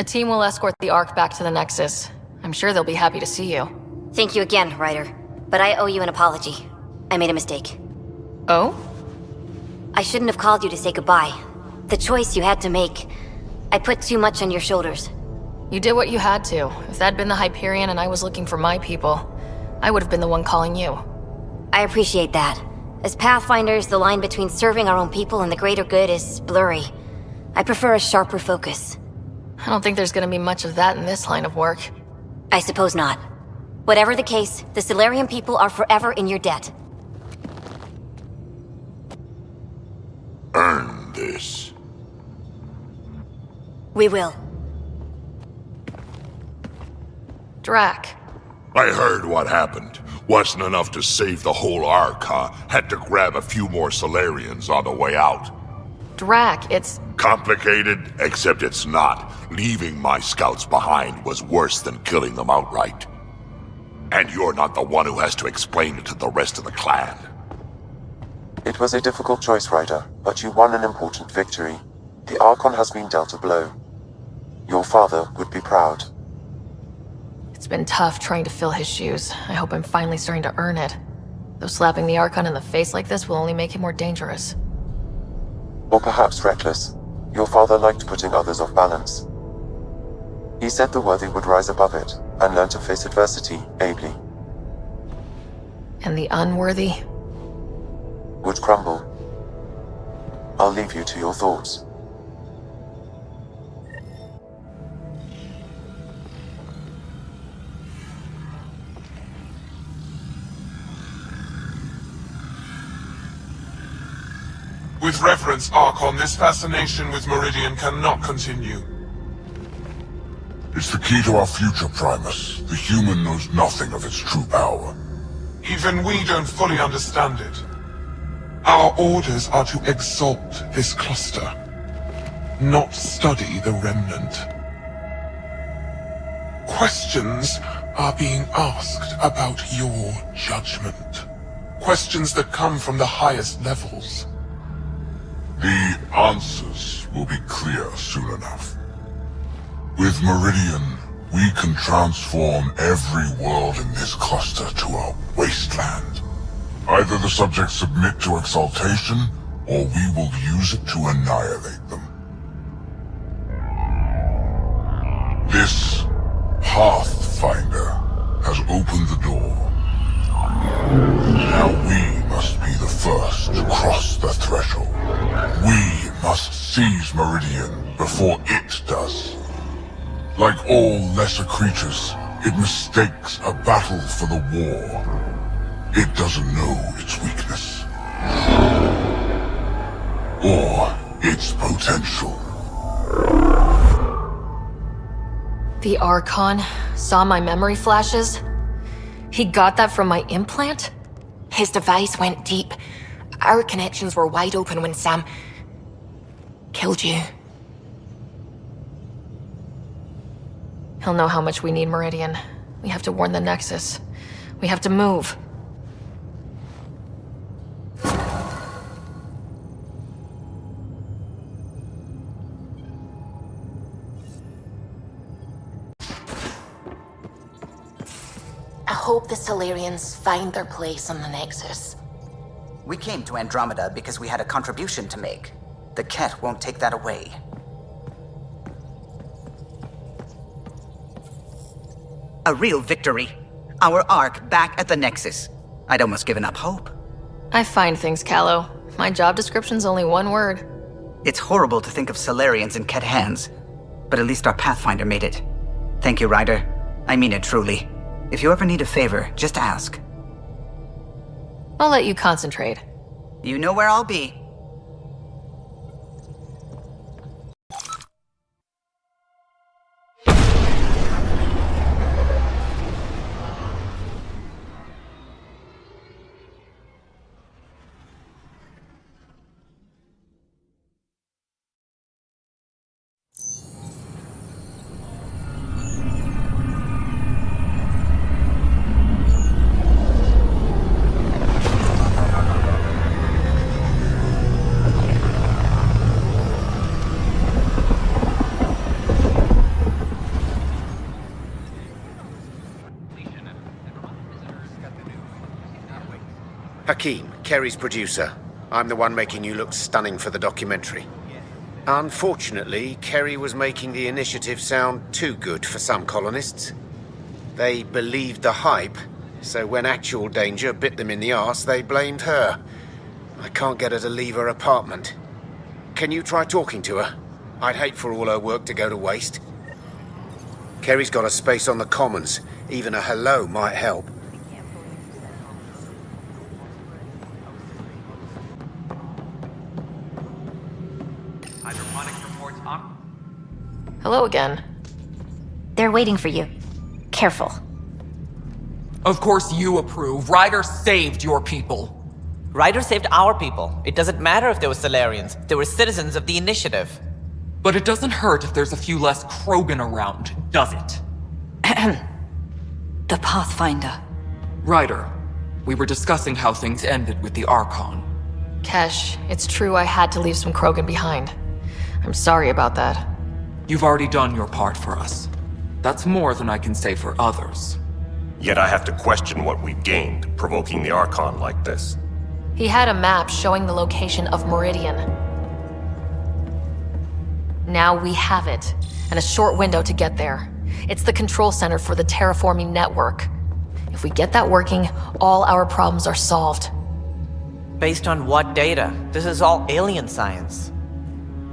A team will escort the Ark back to the Nexus. I'm sure they'll be happy to see you. Thank you again, Ryder. But I owe you an apology. I made a mistake. Oh? I shouldn't have called you to say goodbye. The choice you had to make. I put too much on your shoulders. You did what you had to. If that'd been the Hyperion and I was looking for my people, I would have been the one calling you. I appreciate that. As Pathfinders, the line between serving our own people and the greater good is blurry. I prefer a sharper focus. I don't think there's gonna be much of that in this line of work. I suppose not. Whatever the case, the Solarian people are forever in your debt. Earn this. We will. Drac. I heard what happened. Wasn't enough to save the whole Ark, huh? Had to grab a few more Solarians on the way out. Drac, it's... Complicated, except it's not. Leaving my scouts behind was worse than killing them outright. And you're not the one who has to explain it to the rest of the clan. It was a difficult choice, Ryder, but you won an important victory. The Archon has been dealt a blow. Your father would be proud. It's been tough trying to fill his shoes. I hope I'm finally starting to earn it. Though slapping the Archon in the face like this will only make him more dangerous. Or perhaps reckless. Your father liked putting others off balance. He said the worthy would rise above it, and learn to face adversity ably. And the unworthy? Would crumble. I'll leave you to your thoughts. With reverence, Archon, this fascination with Meridian cannot continue. It's the key to our future, Primus. The human knows nothing of its true power. Even we don't fully understand it. Our orders are to exalt this cluster, not study the remnant. Questions are being asked about your judgment. Questions that come from the highest levels. The answers will be clear soon enough. With Meridian, we can transform every world in this cluster to a wasteland. Either the subjects submit to exaltation, or we will use it to annihilate them. This Pathfinder has opened the door. Now we must be the first to cross the threshold. We must seize Meridian before it does. Like all lesser creatures, it mistakes a battle for the war. It doesn't know its weakness. Or its potential. The Archon saw my memory flashes? He got that from my implant? His device went deep. Our connections were wide open when Sam killed you. He'll know how much we need Meridian. We have to warn the Nexus. We have to move. I hope the Solarians find their place on the Nexus. We came to Andromeda because we had a contribution to make. The Ket won't take that away. A real victory. Our Ark back at the Nexus. I'd almost given up hope. I find things, Callow. My job description's only one word. It's horrible to think of Solarians in Ket hands, but at least our Pathfinder made it. Thank you, Ryder. I mean it truly. If you ever need a favor, just ask. I'll let you concentrate. You know where I'll be. Hakeem, Kerry's producer. I'm the one making you look stunning for the documentary. Unfortunately, Kerry was making the initiative sound too good for some colonists. They believed the hype, so when actual danger bit them in the arse, they blamed her. I can't get her to leave her apartment. Can you try talking to her? I'd hate for all her work to go to waste. Kerry's got a space on the Commons. Even a hello might help. Hydroponic reports on. Hello again. They're waiting for you. Careful. Of course you approve. Ryder saved your people. Ryder saved our people. It doesn't matter if they were Salarians. They were citizens of the Initiative. But it doesn't hurt if there's a few less Krogan around, does it? The Pathfinder. Ryder, we were discussing how things ended with the Archon. Kesh, it's true I had to leave some Krogan behind. I'm sorry about that. You've already done your part for us. That's more than I can say for others. Yet I have to question what we've gained, provoking the Archon like this. He had a map showing the location of Meridian. Now we have it, and a short window to get there. It's the control center for the terraforming network. If we get that working, all our problems are solved. Based on what data? This is all alien science.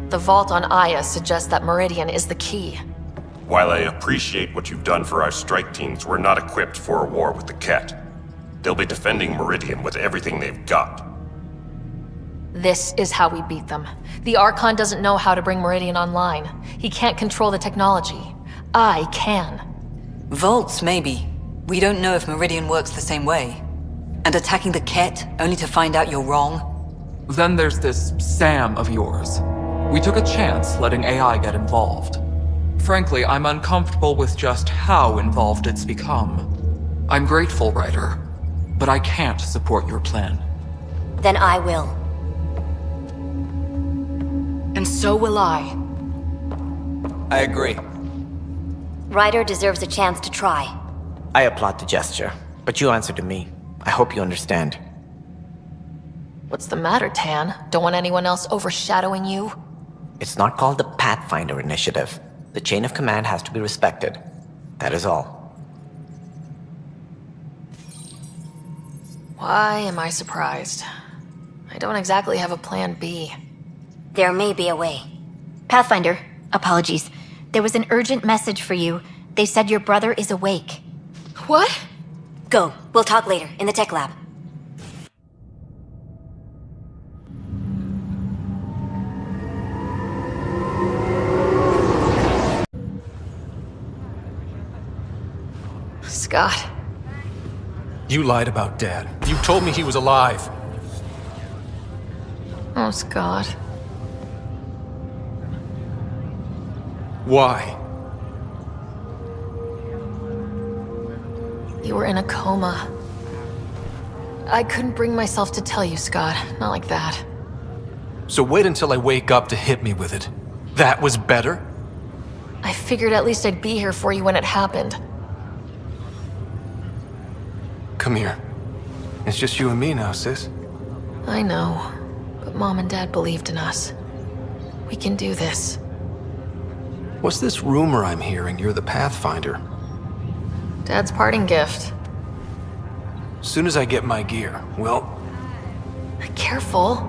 The vault on Aya suggests that Meridian is the key. While I appreciate what you've done for our strike teams, we're not equipped for a war with the Ket. They'll be defending Meridian with everything they've got. This is how we beat them. The Archon doesn't know how to bring Meridian online. He can't control the technology. I can. Vaults, maybe. We don't know if Meridian works the same way. And attacking the Ket, only to find out you're wrong? Then there's this Sam of yours. We took a chance letting AI get involved. Frankly, I'm uncomfortable with just how involved it's become. I'm grateful, Ryder, but I can't support your plan. Then I will. And so will I. I agree. Ryder deserves a chance to try. I applaud the gesture, but you answer to me. I hope you understand. What's the matter, Tan? Don't want anyone else overshadowing you? It's not called the Pathfinder Initiative. The chain of command has to be respected. That is all. Why am I surprised? I don't exactly have a plan B. There may be a way. Pathfinder, apologies. There was an urgent message for you. They said your brother is awake. What? Go. We'll talk later, in the tech lab. Scott. You lied about Dad. You told me he was alive. Oh, Scott. Why? You were in a coma. I couldn't bring myself to tell you, Scott. Not like that. So wait until I wake up to hit me with it. That was better? I figured at least I'd be here for you when it happened. Come here. It's just you and me now, sis. I know, but Mom and Dad believed in us. We can do this. What's this rumor I'm hearing you're the Pathfinder? Dad's parting gift. Soon as I get my gear, well... Careful.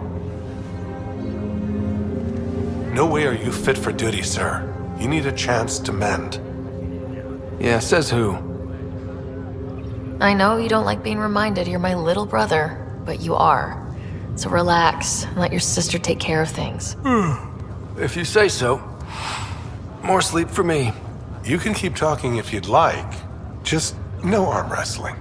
No way are you fit for duty, sir. You need a chance to mend. Yeah, says who? I know you don't like being reminded you're my little brother, but you are. So relax and let your sister take care of things. If you say so. More sleep for me. You can keep talking if you'd like. Just no arm wrestling.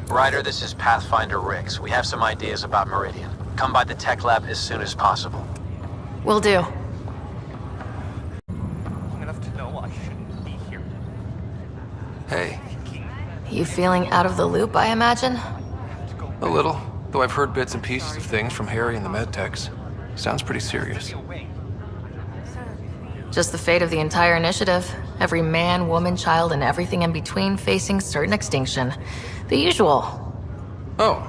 Ryder, this is Pathfinder Rix. We have some ideas about Meridian. Come by the tech lab as soon as possible. Will do. Enough to know I shouldn't be here. Hey. You feeling out of the loop, I imagine? A little. Though I've heard bits and pieces of things from Harry and the medtechs. Sounds pretty serious. Just the fate of the entire initiative. Every man, woman, child, and everything in between facing certain extinction. The usual. Oh,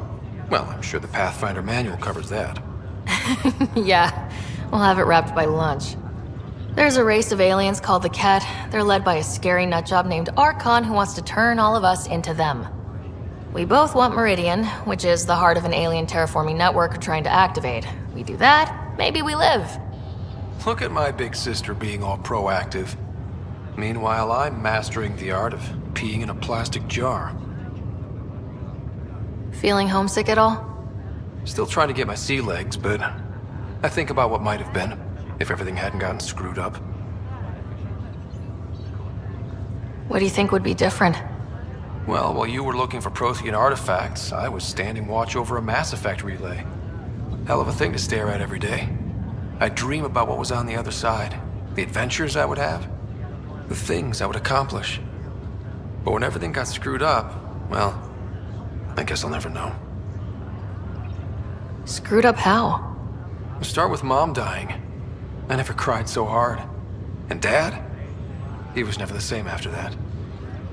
well, I'm sure the Pathfinder manual covers that. Yeah, we'll have it wrapped by lunch. There's a race of aliens called the Ket. They're led by a scary nutjob named Archon who wants to turn all of us into them. We both want Meridian, which is the heart of an alien terraforming network we're trying to activate. We do that, maybe we live. Look at my big sister being all proactive. Meanwhile, I'm mastering the art of peeing in a plastic jar. Feeling homesick at all? Still trying to get my sea legs, but I think about what might have been if everything hadn't gotten screwed up. What do you think would be different? Well, while you were looking for Prothean artifacts, I was standing watch over a Mass Effect relay. Hell of a thing to stare at every day. I dream about what was on the other side, the adventures I would have, the things I would accomplish. But when everything got screwed up, well, I guess I'll never know. Screwed up how? We'll start with Mom dying. I never cried so hard. And Dad? He was never the same after that.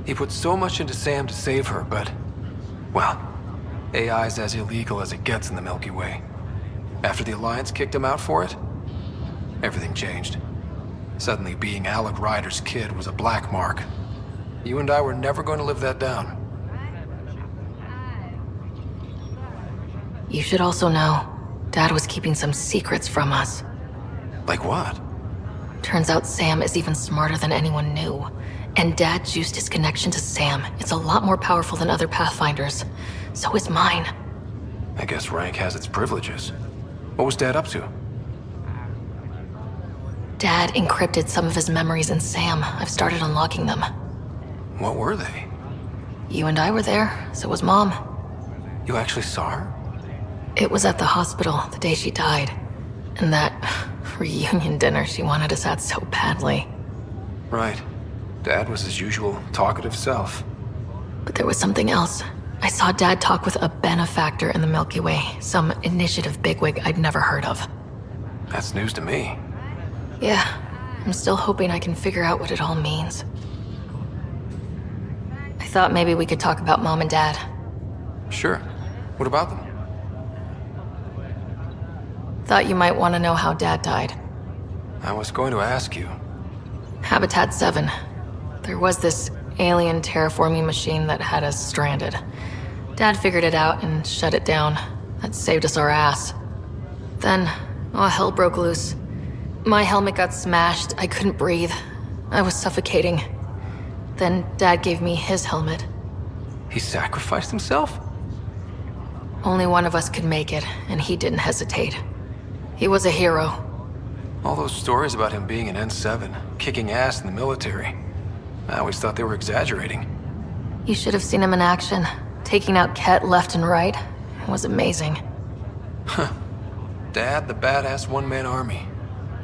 He put so much into Sam to save her, but... well, AI's as illegal as it gets in the Milky Way. After the Alliance kicked him out for it, everything changed. Suddenly being Alec Ryder's kid was a black mark. You and I were never going to live that down. You should also know, Dad was keeping some secrets from us. Like what? Turns out Sam is even smarter than anyone knew. And Dad juiced his connection to Sam. It's a lot more powerful than other Pathfinders. So is mine. I guess rank has its privileges. What was Dad up to? Dad encrypted some of his memories in Sam. I've started unlocking them. What were they? You and I were there, so was Mom. You actually saw her? It was at the hospital the day she died. And that reunion dinner she wanted us at so badly. Right. Dad was his usual talkative self. But there was something else. I saw Dad talk with a benefactor in the Milky Way, some initiative bigwig I'd never heard of. That's news to me. Yeah, I'm still hoping I can figure out what it all means. I thought maybe we could talk about Mom and Dad. Sure. What about them? Thought you might want to know how Dad died. I was going to ask you. Habitat 7. There was this alien terraforming machine that had us stranded. Dad figured it out and shut it down. That saved us our ass. Then, hell broke loose. My helmet got smashed. I couldn't breathe. I was suffocating. Then Dad gave me his helmet. He sacrificed himself? Only one of us could make it, and he didn't hesitate. He was a hero. All those stories about him being an N7, kicking ass in the military. I always thought they were exaggerating. You should have seen him in action, taking out Ket left and right. It was amazing. Huh. Dad, the badass one-man army.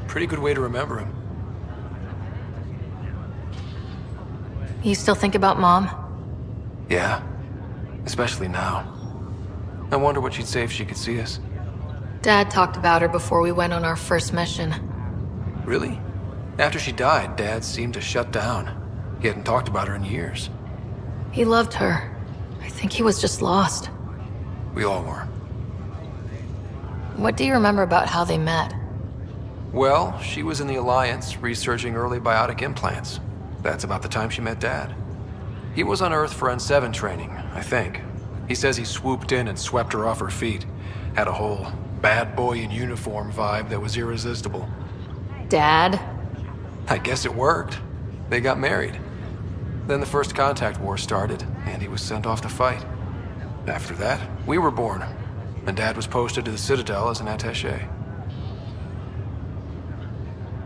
Pretty good way to remember him. You still think about Mom? Yeah. Especially now. I wonder what she'd say if she could see us. Dad talked about her before we went on our first mission. Really? After she died, Dad seemed to shut down. He hadn't talked about her in years. He loved her. I think he was just lost. We all were. What do you remember about how they met? Well, she was in the Alliance, researching early biotic implants. That's about the time she met Dad. He was on Earth for N7 training, I think. He says he swooped in and swept her off her feet. Had a whole bad boy in uniform vibe that was irresistible. Dad? I guess it worked. They got married. Then the First Contact War started, and he was sent off to fight. After that, we were born, and Dad was posted to the Citadel as an attaché.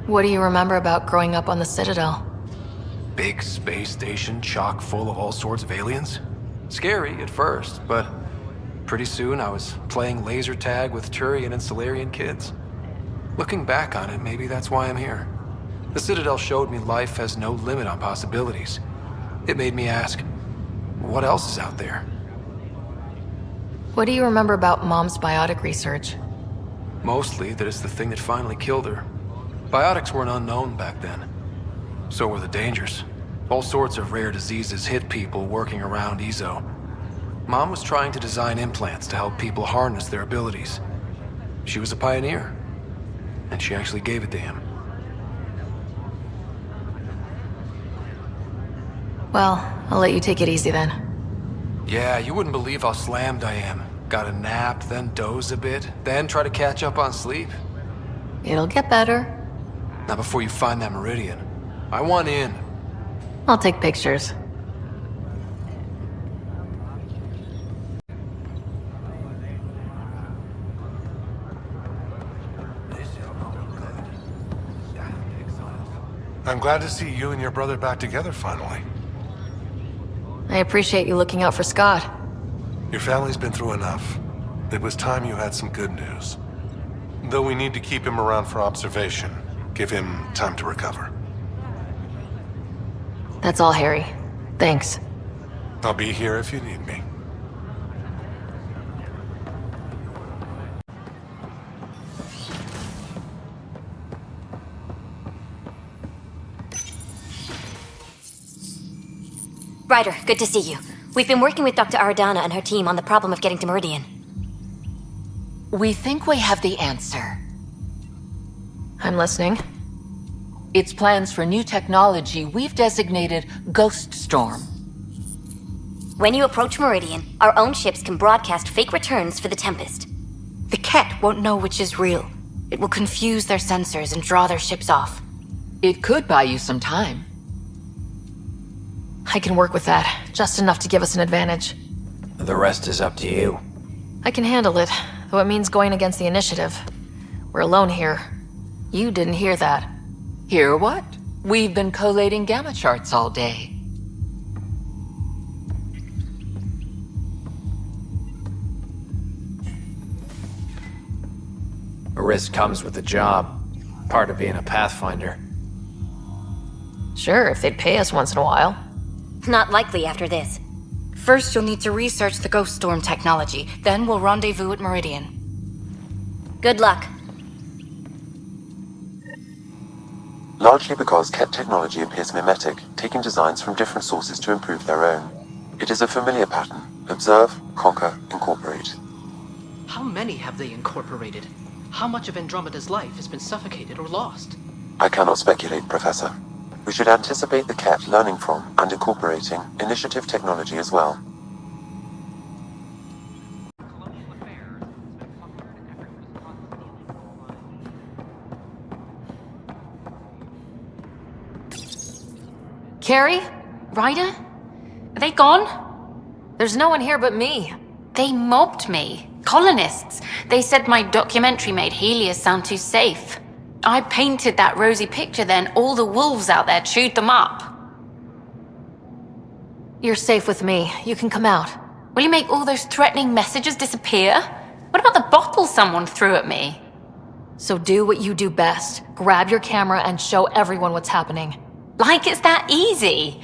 What do you remember about growing up on the Citadel? Big space station chock full of all sorts of aliens. Scary at first, but pretty soon I was playing laser tag with Turian and Solarian kids. Looking back on it, maybe that's why I'm here. The Citadel showed me life has no limit on possibilities. It made me ask, what else is out there? What do you remember about Mom's biotic research? Mostly that it's the thing that finally killed her. Biotics weren't unknown back then. So were the dangers. All sorts of rare diseases hit people working around Ezo. Mom was trying to design implants to help people harness their abilities. She was a pioneer, and she actually gave it to him. Well, I'll let you take it easy then. Yeah, you wouldn't believe how slammed I am. Gotta nap, then doze a bit, then try to catch up on sleep. It'll get better. Not before you find that Meridian. I want in. I'll take pictures. I'm glad to see you and your brother back together finally. I appreciate you looking out for Scott. Your family's been through enough. It was time you had some good news. Though we need to keep him around for observation. Give him time to recover. That's all, Harry. Thanks. I'll be here if you need me. Ryder, good to see you. We've been working with Dr. Aradana and her team on the problem of getting to Meridian. We think we have the answer. I'm listening. It's plans for new technology we've designated Ghost Storm. When you approach Meridian, our own ships can broadcast fake returns for the Tempest. The Ket won't know which is real. It will confuse their sensors and draw their ships off. It could buy you some time. I can work with that, just enough to give us an advantage. The rest is up to you. I can handle it, though it means going against the initiative. We're alone here. You didn't hear that. Hear what? We've been collating gamma charts all day. A risk comes with the job. Part of being a Pathfinder. Sure, if they'd pay us once in a while. Not likely after this. First, you'll need to research the Ghost Storm technology. Then we'll rendezvous at Meridian. Good luck. Largely because Ket technology appears mimetic, taking designs from different sources to improve their own. It is a familiar pattern. Observe, conquer, incorporate. How many have they incorporated? How much of Andromeda's life has been suffocated or lost? I cannot speculate, Professor. We should anticipate the Ket learning from and incorporating initiative technology as well. Carrie? Ryder? Are they gone? There's no one here but me. They mobbed me. Colonists. They said my documentary made Helios sound too safe. I painted that rosy picture, then all the wolves out there chewed them up. You're safe with me. You can come out. Will you make all those threatening messages disappear? What about the bottle someone threw at me? So do what you do best. Grab your camera and show everyone what's happening. Like it's that easy.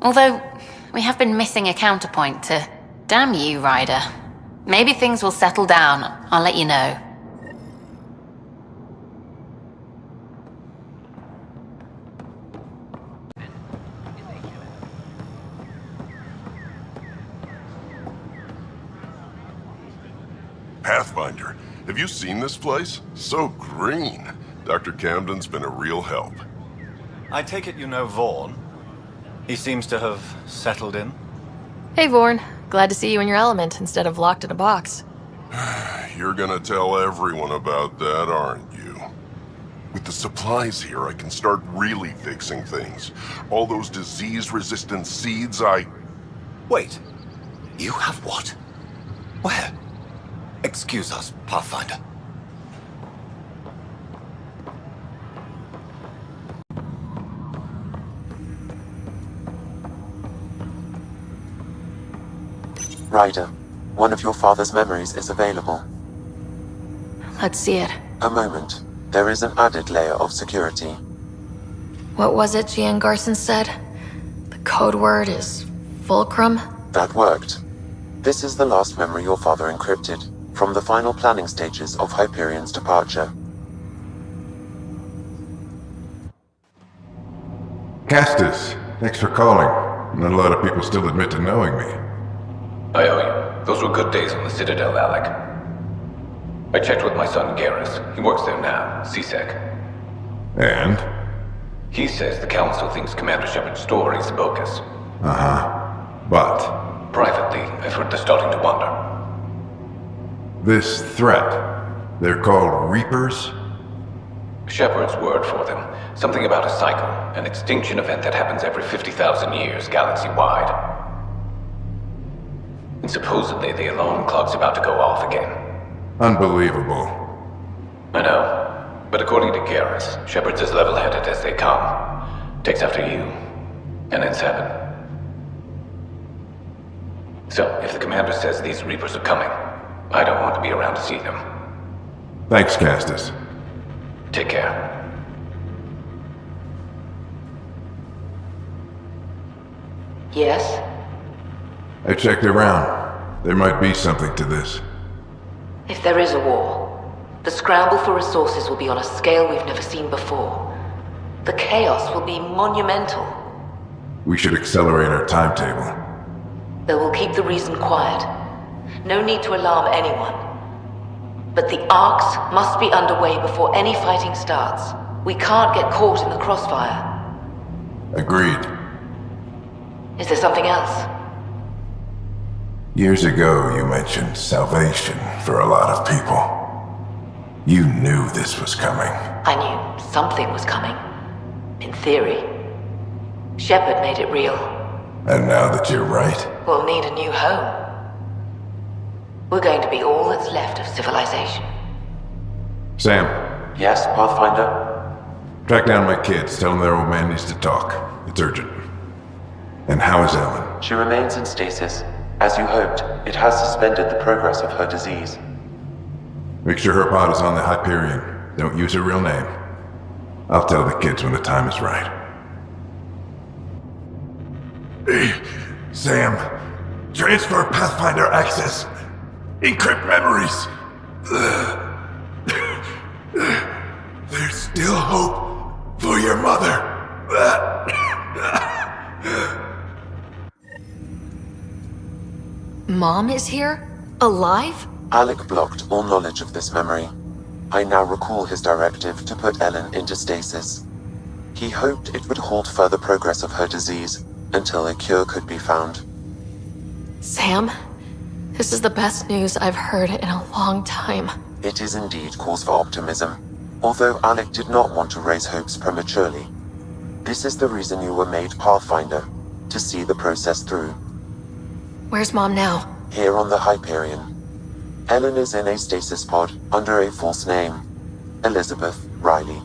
Although, we have been missing a counterpoint to... Damn you, Ryder. Maybe things will settle down. I'll let you know. Pathfinder, have you seen this place? So green. Dr. Camden's been a real help. I take it you know Vaughn. He seems to have settled in. Hey, Vorn. Glad to see you in your element instead of locked in a box. You're gonna tell everyone about that, aren't you? With the supplies here, I can start really fixing things. All those disease-resistant seeds Wait. You have what? Where? Excuse us, Pathfinder. Ryder, one of your father's memories is available. Let's see it. A moment. There is an added layer of security. What was it Gian Garson said? The code word is Fulcrum? That worked. This is the last memory your father encrypted, from the final planning stages of Hyperion's departure. Castus, thanks for calling. Not a lot of people still admit to knowing me. I owe you. Those were good days on the Citadel, Alec. I checked with my son Garrus. He works there now, CSEC. And? He says the Council thinks Commander Shepard's story is bogus. But? Privately, I've heard they're starting to wonder. This threat, they're called Reapers? Shepard's word for them. Something about a cycle, an extinction event that happens every 50,000 years, galaxy-wide. And supposedly the alarm clock's about to go off again. Unbelievable. I know. But according to Garrus, Shepard's as level-headed as they come. Takes after you. And ends heaven. So, if the commander says these Reapers are coming, I don't want to be around to see them. Thanks, Castus. Take care. Yes? I checked around. There might be something to this. If there is a war, the scramble for resources will be on a scale we've never seen before. The chaos will be monumental. We should accelerate our timetable. They will keep the reason quiet. No need to alarm anyone. But the arcs must be underway before any fighting starts. We can't get caught in the crossfire. Agreed. Is there something else? Years ago, you mentioned salvation for a lot of people. You knew this was coming. I knew something was coming. In theory. Shepard made it real. And now that you're right, We'll need a new home. We're going to be all that's left of civilization. Sam. Yes, Pathfinder? Track down my kids. Tell them their old man needs to talk. It's urgent. And how is Ellen? She remains in stasis. As you hoped, it has suspended the progress of her disease. Make sure her pod is on the Hyperion. Don't use her real name. I'll tell the kids when the time is right. Hey, Sam. Transfer Pathfinder access. Encrypt memories. There's still hope for your mother. Mom is here? Alive? Alec blocked all knowledge of this memory. I now recall his directive to put Ellen into stasis. He hoped it would halt further progress of her disease until a cure could be found. Sam, this is the best news I've heard in a long time. It is indeed cause for optimism, although Alec did not want to raise hopes prematurely. This is the reason you were made Pathfinder, to see the process through. Where's Mom now? Here on the Hyperion. Ellen is in a stasis pod under a false name. Elizabeth Riley.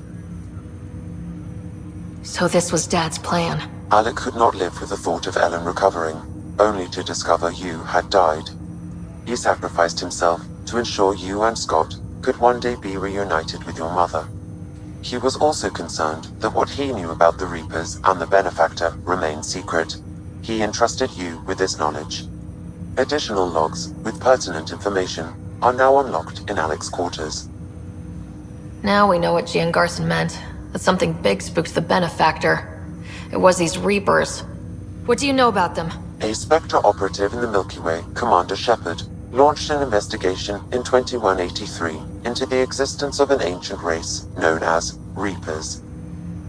So this was Dad's plan. Alec could not live with the thought of Ellen recovering, only to discover you had died. He sacrificed himself to ensure you and Scott could one day be reunited with your mother. He was also concerned that what he knew about the Reapers and the Benefactor remained secret. He entrusted you with this knowledge. Additional logs with pertinent information are now unlocked in Alec's quarters. Now we know what Gian Garson meant. That something big spooked the Benefactor. It was these Reapers. What do you know about them? A Spectre operative in the Milky Way, Commander Shepard, launched an investigation in 2183 into the existence of an ancient race known as Reapers.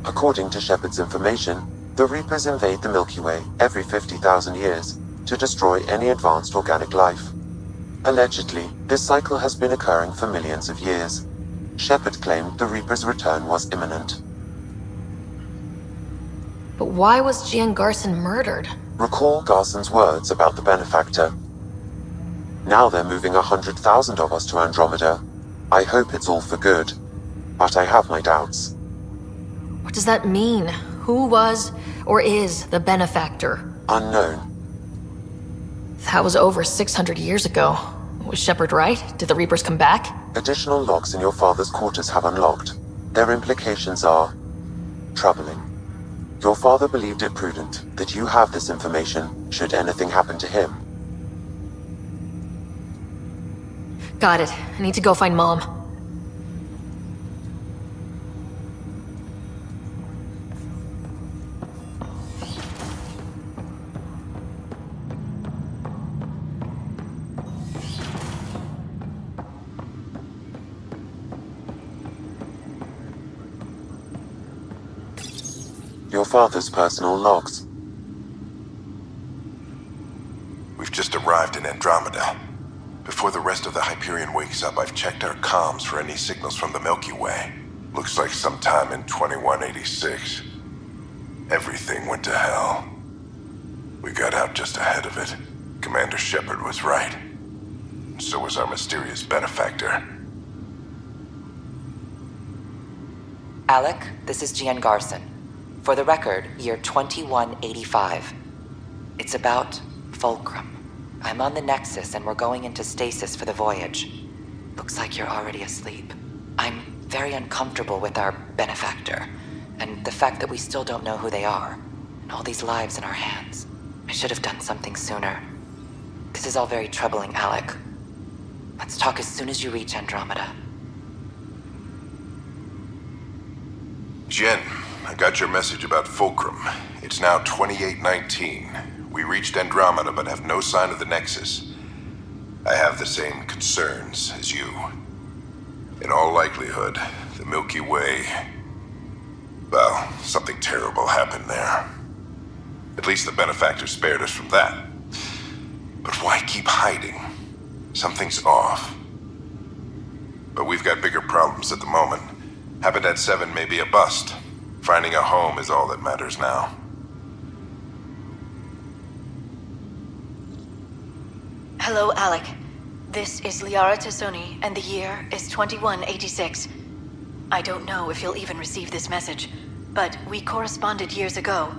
According to Shepard's information, the Reapers invade the Milky Way every 50,000 years to destroy any advanced organic life. Allegedly, this cycle has been occurring for millions of years. Shepard claimed the Reapers' return was imminent. But why was Gian Garson murdered? Recall Garson's words about the Benefactor. Now they're moving 100,000 of us to Andromeda. I hope it's all for good, but I have my doubts. What does that mean? Who was or is the Benefactor? Unknown. That was over 600 years ago. Was Shepard right? Did the Reapers come back? Additional logs in your father's quarters have unlocked. Their implications are troubling. Your father believed it prudent that you have this information should anything happen to him. Got it. I need to go find Mom. Your father's personal logs. We've just arrived in Andromeda. Before the rest of the Hyperion wakes up, I've checked our comms for any signals from the Milky Way. Looks like sometime in 2186. Everything went to hell. We got out just ahead of it. Commander Shepard was right. So was our mysterious benefactor. Alec, this is Gian Garson. For the record, year 2185. It's about Fulcrum. I'm on the Nexus and we're going into stasis for the voyage. Looks like you're already asleep. I'm very uncomfortable with our benefactor, and the fact that we still don't know who they are, and all these lives in our hands. I should have done something sooner. This is all very troubling, Alec. Let's talk as soon as you reach Andromeda. Jen, I got your message about Fulcrum. It's now 2819. We reached Andromeda but have no sign of the Nexus. I have the same concerns as you. In all likelihood, the Milky Way... well, something terrible happened there. At least the benefactor spared us from that. But why keep hiding? Something's off. But we've got bigger problems at the moment. Habitat 7 may be a bust. Finding a home is all that matters now. Hello, Alec. This is Liara Tassoni, and the year is 2186. I don't know if you'll even receive this message, but we corresponded years ago.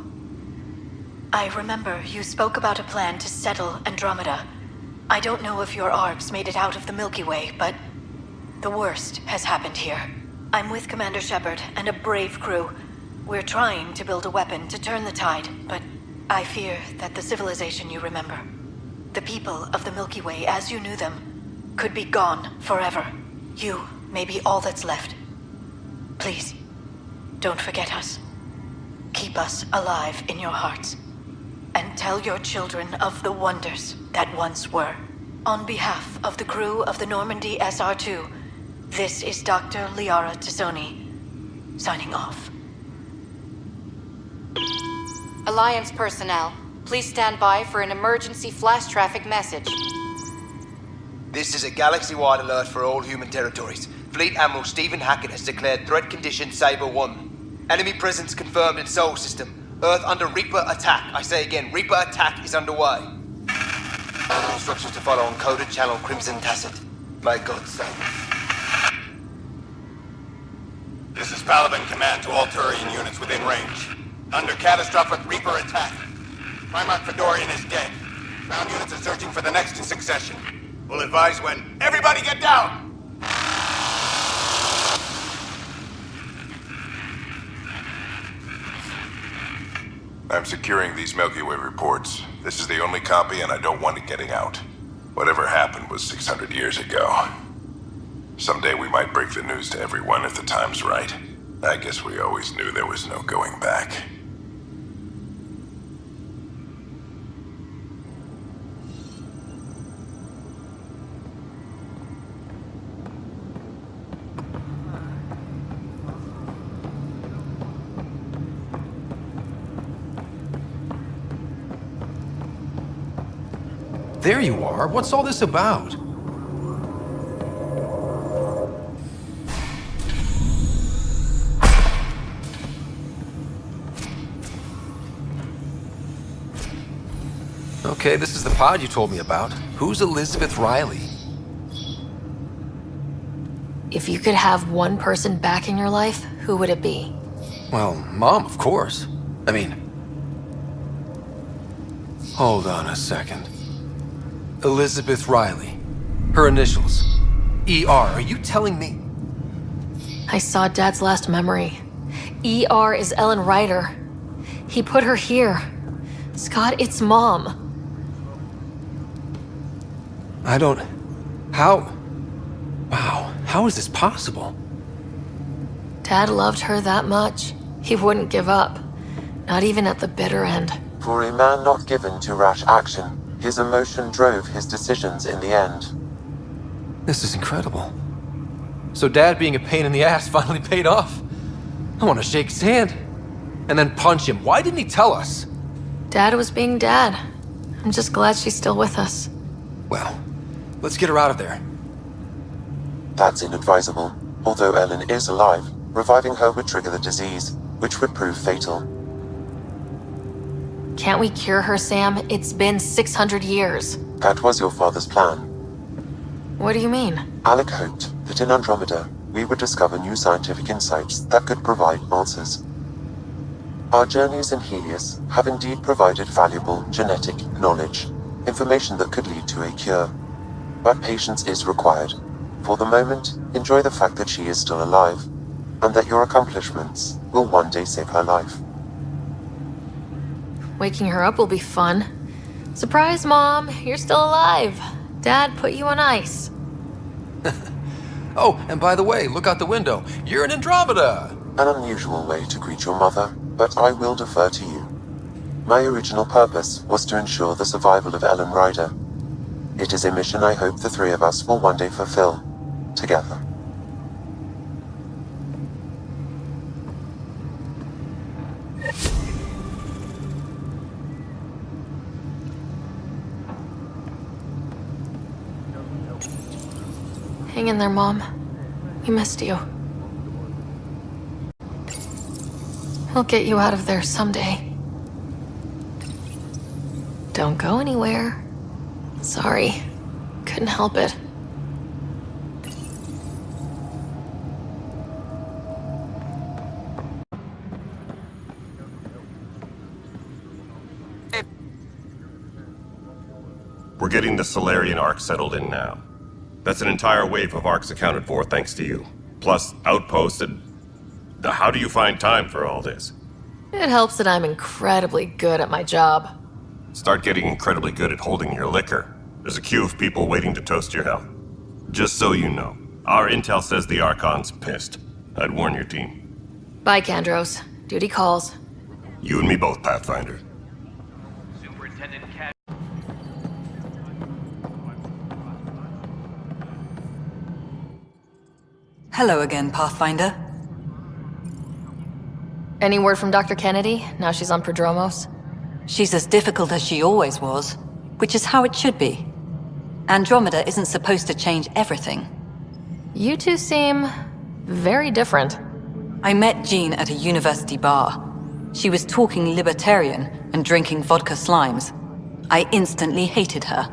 I remember you spoke about a plan to settle Andromeda. I don't know if your arcs made it out of the Milky Way, but the worst has happened here. I'm with Commander Shepard and a brave crew. We're trying to build a weapon to turn the tide, but I fear that the civilization you remember, the people of the Milky Way as you knew them, could be gone forever. You may be all that's left. Please, don't forget us. Keep us alive in your hearts. And tell your children of the wonders that once were. On behalf of the crew of the Normandy SR2, this is Dr. Liara Tassoni, signing off. Alliance personnel, please stand by for an emergency flash traffic message. This is a galaxy-wide alert for all human territories. Fleet Admiral Stephen Hackett has declared threat condition Saber 1. Enemy presence confirmed in Sol System. Earth under Reaper attack. I say again, Reaper attack is underway. Instructions to follow on coded channel Crimson Tacit. May God save. This is Paladin Command to all Turian units within range. Under catastrophic Reaper attack. Primarch Fedorian is dead. Ground units are searching for the next in succession. We'll advise when. Everybody get down! I'm securing these Milky Way reports. This is the only copy and I don't want it getting out. Whatever happened was 600 years ago. Someday we might break the news to everyone if the time's right. I guess we always knew there was no going back. There you are. What's all this about? Okay, this is the pod you told me about. Who's Elizabeth Riley? If you could have one person back in your life, who would it be? Well, Mom, of course. I mean... Hold on a second. Elizabeth Riley. Her initials. ER. Are you telling me? I saw Dad's last memory. ER is Ellen Ryder. He put her here. Scott, it's Mom. I don't... How... Wow, how is this possible? Dad loved her that much. He wouldn't give up. Not even at the bitter end. For a man not given to rash action, his emotion drove his decisions in the end. This is incredible. So Dad being a pain in the ass finally paid off. I want to shake his hand. and then punch him. Why didn't he tell us? Dad was being Dad. I'm just glad she's still with us. Well, let's get her out of there. That's inadvisable. Although Ellen is alive, reviving her would trigger the disease, which would prove fatal. Can't we cure her, Sam? It's been 600 years. That was your father's plan. What do you mean? Alec hoped that in Andromeda, we would discover new scientific insights that could provide answers. Our journeys in Helios have indeed provided valuable genetic knowledge, information that could lead to a cure. But patience is required. For the moment, enjoy the fact that she is still alive, and that your accomplishments will one day save her life. Waking her up will be fun. Surprise, Mom, you're still alive. Dad put you on ice. Oh, and by the way, look out the window. You're in Andromeda! An unusual way to greet your mother, but I will defer to you. My original purpose was to ensure the survival of Ellen Ryder. It is a mission I hope the three of us will one day fulfill, together. Hang in there, Mom. We missed you. We'll get you out of there someday. Don't go anywhere. Sorry. Couldn't help it. We're getting the Solarian Arc settled in now. That's an entire wave of arcs accounted for thanks to you. Plus outposts and... How do you find time for all this? It helps that I'm incredibly good at my job. Start getting incredibly good at holding your liquor. There's a queue of people waiting to toast your health. Just so you know, our intel says the Archon's pissed. I'd warn your team. Bye, Kandros. Duty calls. You and me both, Pathfinder. Hello again, Pathfinder. Any word from Dr. Kennedy, now she's on Prodromos? She's as difficult as she always was, which is how it should be. Andromeda isn't supposed to change everything. You two seem very different. I met Jean at a university bar. She was talking libertarian and drinking vodka slimes. I instantly hated her.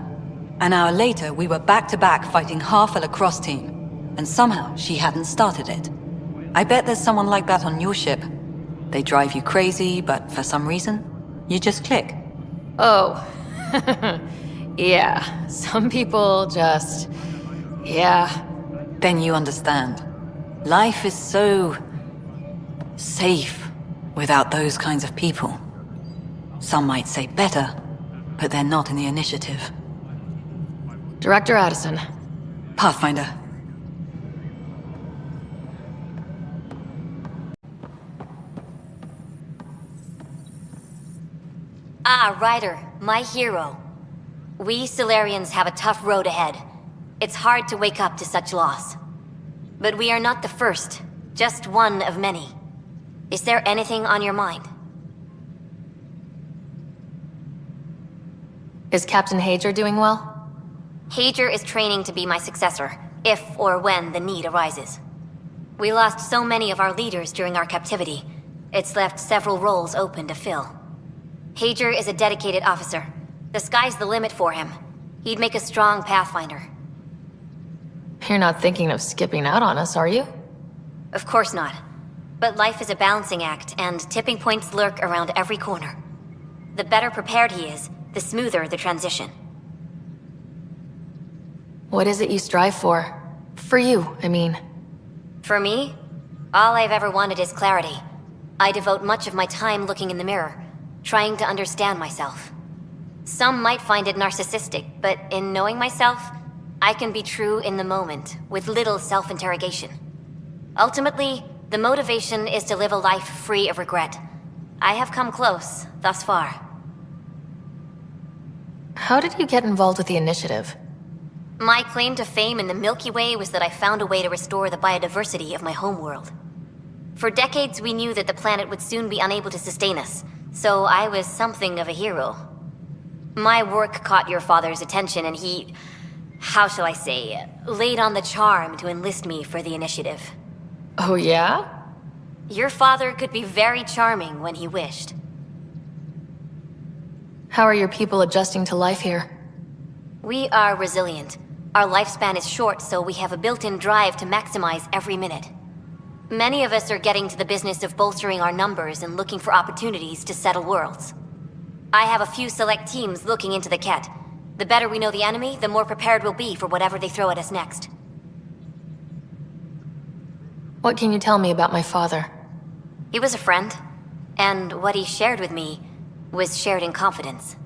An hour later, we were back-to-back fighting half a lacrosse team. And somehow, she hadn't started it. I bet there's someone like that on your ship. They drive you crazy, but for some reason, you just click. Oh. Yeah, some people just... Yeah. Then you understand. Life is so... safe without those kinds of people. Some might say better, but they're not in the initiative. Director Addison. Pathfinder. Ah, Ryder, my hero. We Solarians have a tough road ahead. It's hard to wake up to such loss. But we are not the first, just one of many. Is there anything on your mind? Is Captain Hager doing well? Hager is training to be my successor, if or when the need arises. We lost so many of our leaders during our captivity. It's left several roles open to fill. Hager is a dedicated officer. The sky's the limit for him. He'd make a strong Pathfinder. You're not thinking of skipping out on us, are you? Of course not. But life is a balancing act, and tipping points lurk around every corner. The better prepared he is, the smoother the transition. What is it you strive for? For you, I mean. For me, all I've ever wanted is clarity. I devote much of my time looking in the mirror, trying to understand myself. Some might find it narcissistic, but in knowing myself, I can be true in the moment, with little self-interrogation. Ultimately, the motivation is to live a life free of regret. I have come close, thus far. How did you get involved with the initiative? My claim to fame in the Milky Way was that I found a way to restore the biodiversity of my homeworld. For decades, we knew that the planet would soon be unable to sustain us, so I was something of a hero. My work caught your father's attention, and he, how shall I say, laid on the charm to enlist me for the initiative. Oh yeah? Your father could be very charming when he wished. How are your people adjusting to life here? We are resilient. Our lifespan is short, so we have a built-in drive to maximize every minute. Many of us are getting to the business of bolstering our numbers and looking for opportunities to settle worlds. I have a few select teams looking into the Ket. The better we know the enemy, the more prepared we'll be for whatever they throw at us next. What can you tell me about my father? He was a friend, and what he shared with me was shared in confidence.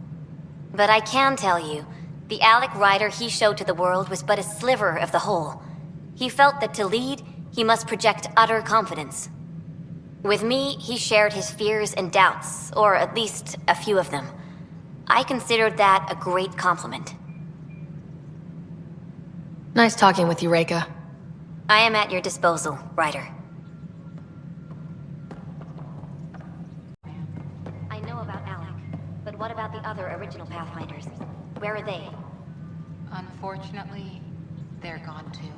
But I can tell you, the Sara Ryder he showed to the world was but a sliver of the whole. He felt that to lead, he must project utter confidence. With me, he shared his fears and doubts, or at least a few of them. I considered that a great compliment. Nice talking with you, Reika. I am at your disposal, Ryder. I know about Alec, but what about the other original Pathfinders? Where are they? Unfortunately, they're gone too.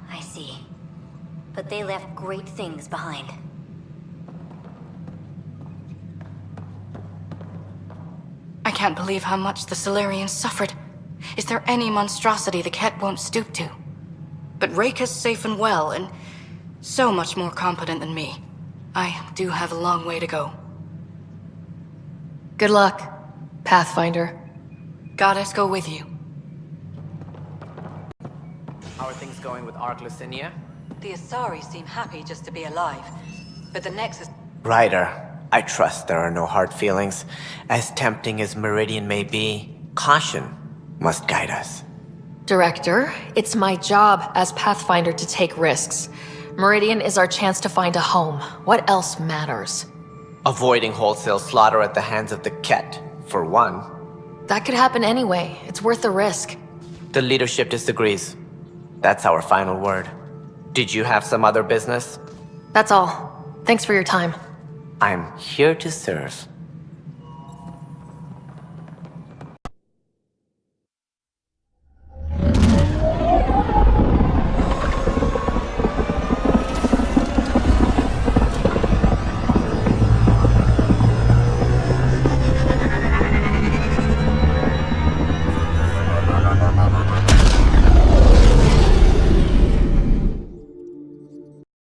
I see. But they left great things behind. I can't believe how much the Solarians suffered. Is there any monstrosity the Ket won't stoop to? But Reika's safe and well, and so much more competent than me. I do have a long way to go. Good luck, Pathfinder. Goddess go with you. How are things going with Ark Lucinia? The Asari seem happy just to be alive, but the Nexus... Ryder, I trust there are no hard feelings. As tempting as Meridian may be, caution must guide us. Director, it's my job as Pathfinder to take risks. Meridian is our chance to find a home. What else matters? Avoiding wholesale slaughter at the hands of the Ket, for one. That could happen anyway. It's worth the risk. The leadership disagrees. That's our final word. Did you have some other business? That's all. Thanks for your time. I'm here to serve.